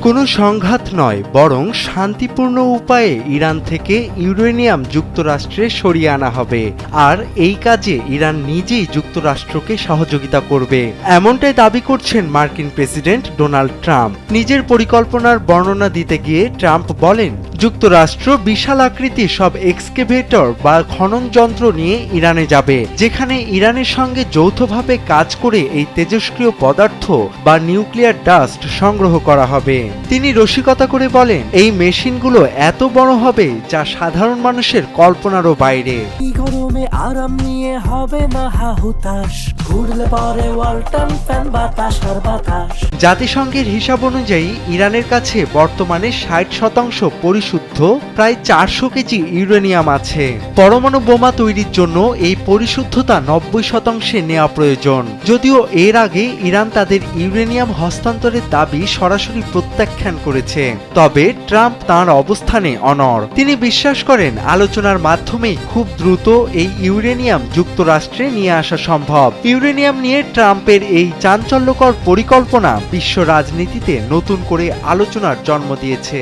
কোনো সংঘাত নয়, বরং শান্তিপূর্ণ উপায়ে ইরান থেকে ইউরেনিয়াম যুক্তরাষ্ট্রে সরিয়ে আনা হবে। আর এই কাজে ইরান নিজেই যুক্তরাষ্ট্রকে সহযোগিতা করবে, এমনটাই দাবি করছেন মার্কিন প্রেসিডেন্ট ডোনাল্ড ট্রাম্প। নিজের পরিকল্পনার বর্ণনা দিতে গিয়ে ট্রাম্প বলেন, যুক্তরাষ্ট্র বিশাল আকৃতির সব এক্সকেভেটর বা খনন যন্ত্র নিয়ে ইরানে যাবে, যেখানে ইরানের সঙ্গে যৌথভাবে কাজ করে এই তেজস্ক্রিয় পদার্থ বা নিউক্লিয়ার ডাস্ট সংগ্রহ করা হবে। তিনি রসিকতা করে বলেন, এই মেশিনগুলো এত বড় হবে যা সাধারণ মানুষের কল্পনারও বাইরে। গরমে আরাম নিয়ে হবে না হাহুতাশ, ঘুরলে পরে ওয়ালটন ফ্যান বাতাস আর বাতাস। জাতিসংঘের হিসাব অনুযায়ী ইরানের কাছে বর্তমানে 60% পরিশুদ্ধ প্রায় 400 কেজি ইউরেনিয়াম আছে। পরমাণু বোমা তৈরির জন্য এই পরিশুদ্ধতা 90% নেওয়া প্রয়োজন। যদিও এর আগে ইরান তাদের ইউরেনিয়াম হস্তান্তরের দাবি সরাসরি প্রত্যাখ্যান করেছে, তবে ট্রাম্প তাঁর অবস্থানে অনড়। তিনি বিশ্বাস করেন আলোচনার মাধ্যমেই খুব দ্রুত এই ইউরেনিয়াম যুক্তরাষ্ট্রে নিয়ে আসা সম্ভব। ইউরেনিয়াম নিয়ে ট্রাম্পের এই চাঞ্চল্যকর পরিকল্পনা বিশ্ব রাজনীতিতে নতুন করে আলোচনার জন্ম দিয়েছে।